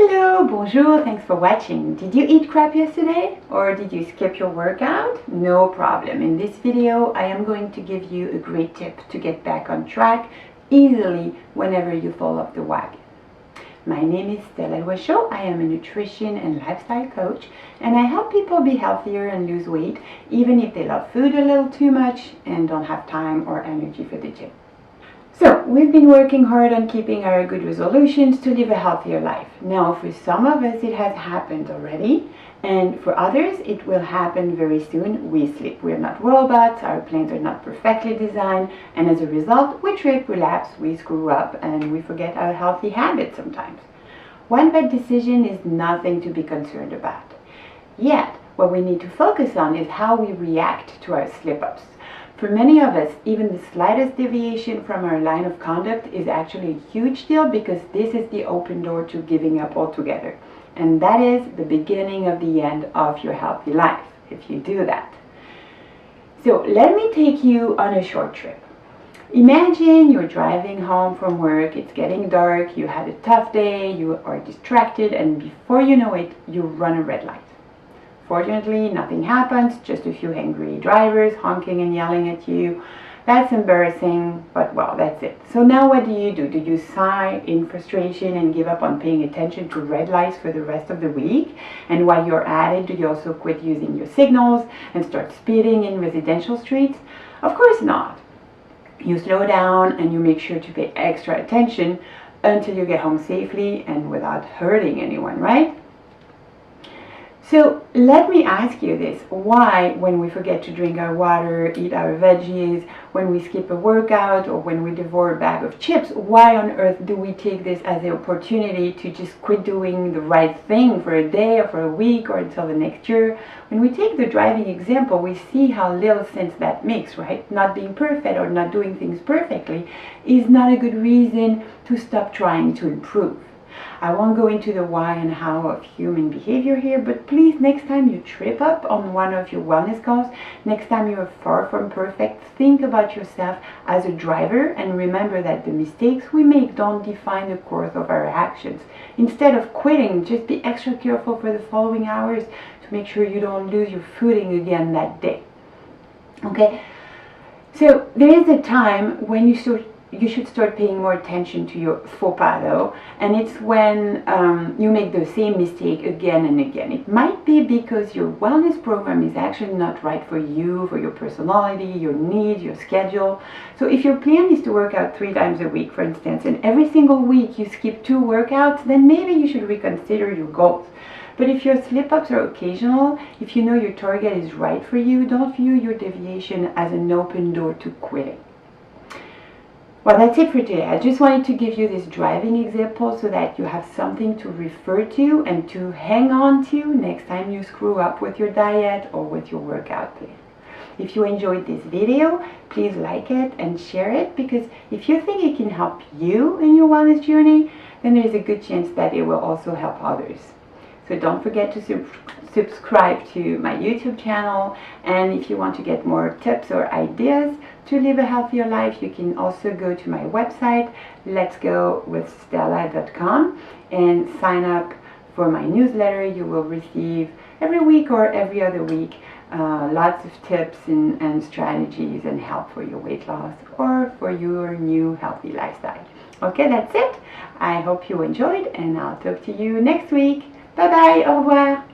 Hello, bonjour, thanks for watching. Did you eat crap yesterday? Or did you skip your workout? No problem. In this video, I am going to give you a great tip to get back on track easily whenever you fall off the wagon. My name is Stella Loiseau. I am a nutrition and lifestyle coach, and I help people be healthier and lose weight, even if they love food a little too much and don't have time or energy for the gym. So, we've been working hard on keeping our good resolutions to live a healthier life. Now, for some of us it has happened already, and for others it will happen very soon. We slip. We're not robots, our plans are not perfectly designed, and as a result we trip, relapse, we screw up, and we forget our healthy habits sometimes. One bad decision is nothing to be concerned about. Yet, what we need to focus on is how we react to our slip-ups. For many of us, even the slightest deviation from our line of conduct is actually a huge deal, because this is the open door to giving up altogether. And that is the beginning of the end of your healthy life, if you do that. So let me take you on a short trip. Imagine you're driving home from work, it's getting dark, you had a tough day, you are distracted, and before you know it, you run a red light. Fortunately, nothing happens, just a few angry drivers honking and yelling at you. That's embarrassing, but well, that's it. So now what do? Do you sigh in frustration and give up on paying attention to red lights for the rest of the week? And while you're at it, do you also quit using your signals and start speeding in residential streets? Of course not. You slow down and you make sure to pay extra attention until you get home safely and without hurting anyone, right? So let me ask you this: why, when we forget to drink our water, eat our veggies, when we skip a workout, or when we devour a bag of chips, why on earth do we take this as the opportunity to just quit doing the right thing for a day or for a week or until the next year? When we take the driving example, we see how little sense that makes, right? Not being perfect or not doing things perfectly is not a good reason to stop trying to improve. I won't go into the why and how of human behavior here, but please, next time you trip up on one of your wellness goals, next time you are far from perfect, think about yourself as a driver and remember that the mistakes we make don't define the course of our actions. Instead of quitting, just be extra careful for the following hours to make sure you don't lose your footing again that day. Okay? So there is a time when you should start paying more attention to your faux pas, though, and it's when you make the same mistake again and again. It might be because your wellness program is actually not right for you, for your personality, your needs, your schedule. So if your plan is to work out 3 times a week, for instance, and every single week you skip 2 workouts, then maybe you should reconsider your goals. But if your slip-ups are occasional, if you know your target is right for you, don't view your deviation as an open door to quitting. Well, that's it for today. I just wanted to give you this driving example so that you have something to refer to and to hang on to next time you screw up with your diet or with your workout plan. If you enjoyed this video, please like it and share it, because if you think it can help you in your wellness journey, then there's a good chance that it will also help others. So don't forget to subscribe to my YouTube channel, and if you want to get more tips or ideas to live a healthier life, you can also go to my website, letsgowithstella.com, and sign up for my newsletter. You will receive every week or every other week lots of tips and strategies and help for your weight loss or for your new healthy lifestyle. Okay, that's it. I hope you enjoyed, and I'll talk to you next week. Bye bye, au revoir.